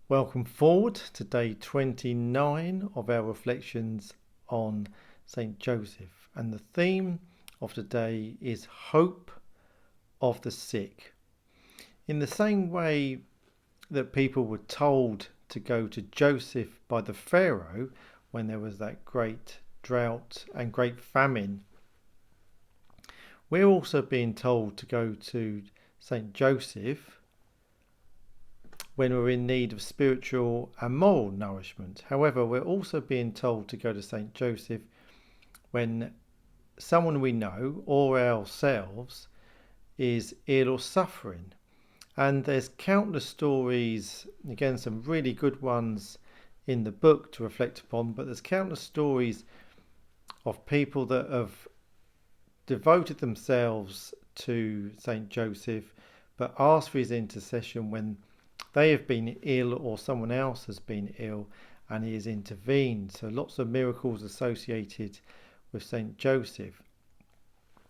Welcome forward to day 29 of our reflections on St. Joseph. And the theme of today is hope of the sick. In the same way that people were told to go to Joseph by the Pharaoh when there was that great drought and great famine, we're also being told to go to St. Joseph when we're in need of spiritual and moral nourishment. However, we're also being told to go to St. Joseph when someone we know or ourselves is ill or suffering. And there's countless stories, again, some really good ones in the book to reflect upon, but there's countless stories of people that have devoted themselves to St. Joseph but asked for his intercession when they have been ill or someone else has been ill and he has intervened. So lots of miracles associated with St. Joseph.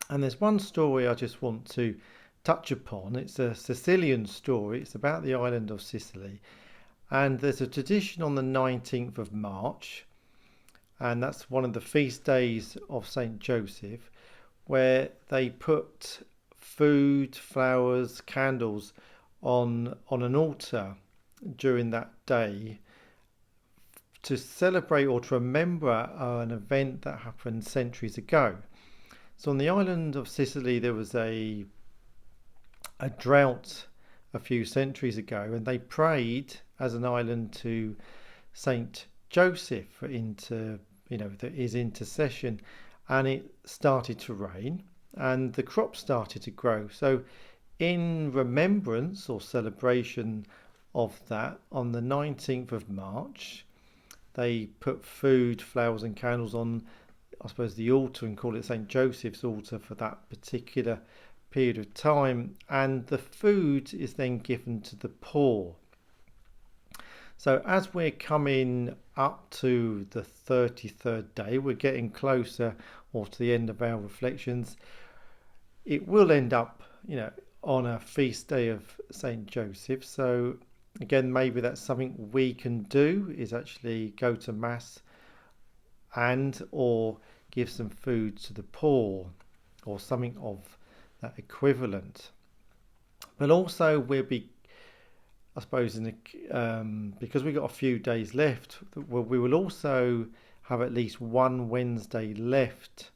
And there's one story I just want to touch upon. It's a Sicilian story. It's about the island of Sicily. And there's a tradition on the 19th of March, and that's one of the feast days of St. Joseph, where they put food, flowers, candles on an altar during that day to celebrate or to remember an event that happened centuries ago. So on the island of Sicily there was a drought a few centuries ago, and they prayed as an island to Saint Joseph for his intercession, and it started to rain and the crops started to grow. So in remembrance or celebration of that, on the 19th of March, they put food, flowers and candles on, I suppose, the altar, and call it St. Joseph's altar for that particular period of time. And the food is then given to the poor. So as we're coming up to the 33rd day, we're getting closer or to the end of our reflections. It will end up, on a feast day of St. Joseph. So again, maybe that's something we can do, is actually go to Mass and or give some food to the poor or something of that equivalent. But also we'll be, I suppose, because we've got a few days left, we will also have at least one Wednesday left.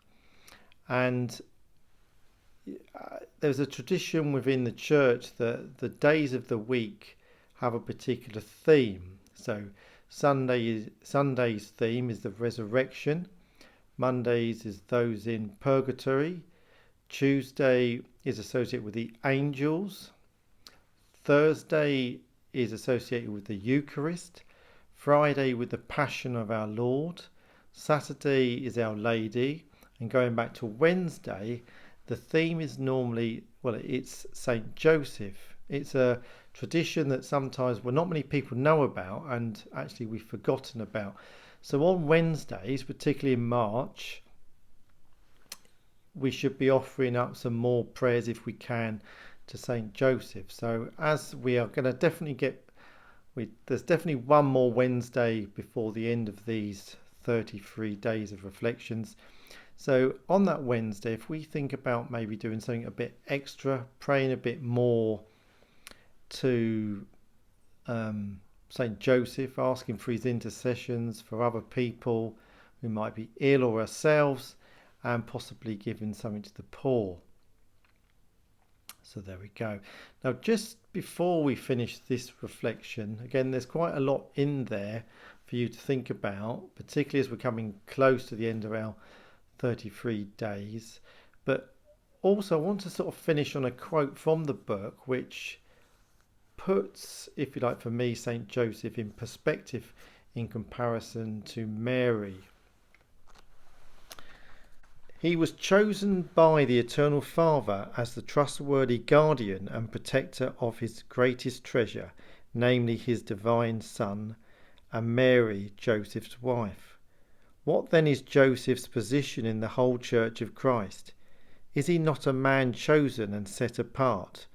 And there's a tradition within the church that the days of the week have a particular theme. So Sunday's theme is the resurrection. Monday's is those in purgatory. Tuesday is associated with the angels. Thursday is associated with the Eucharist. Friday with the Passion of our Lord. Saturday is Our Lady. And going back to Wednesday, the theme is normally, it's St. Joseph. It's a tradition that sometimes, not many people know about, and actually we've forgotten about. So on Wednesdays, particularly in March, we should be offering up some more prayers if we can to St. Joseph. So as we are going to definitely there's definitely one more Wednesday before the end of these 33 days of reflections. So on that Wednesday, if we think about maybe doing something a bit extra, praying a bit more to St. Joseph, asking for his intercessions for other people who might be ill or ourselves, and possibly giving something to the poor. So there we go. Now, just before we finish this reflection, again, there's quite a lot in there for you to think about, particularly as we're coming close to the end of our 33 days. But also I want to sort of finish on a quote from the book which puts, if you like, for me, St. Joseph in perspective in comparison to Mary. He was chosen by the Eternal Father as the trustworthy guardian and protector of his greatest treasure, namely his divine Son, and Mary, Joseph's wife. What then is Joseph's position in the whole Church of Christ? Is he not a man chosen and set apart?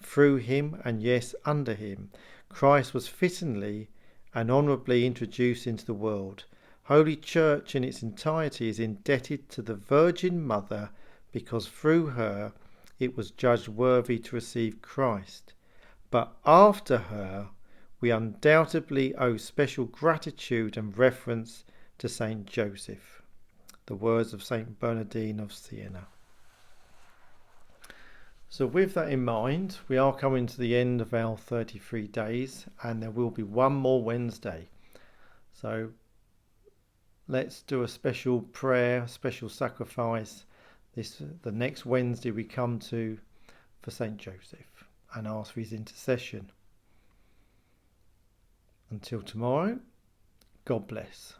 Through him, and yes, under him, Christ was fittingly and honourably introduced into the world. Holy Church in its entirety is indebted to the Virgin Mother because through her it was judged worthy to receive Christ. But after her, we undoubtedly owe special gratitude and reverence to Saint Joseph. The words of Saint Bernardine of Siena. So with that in mind, we are coming to the end of our 33 days, and there will be one more Wednesday. So let's do a special prayer, special sacrifice the next Wednesday we come to for Saint Joseph and ask for his intercession. Until tomorrow, God bless.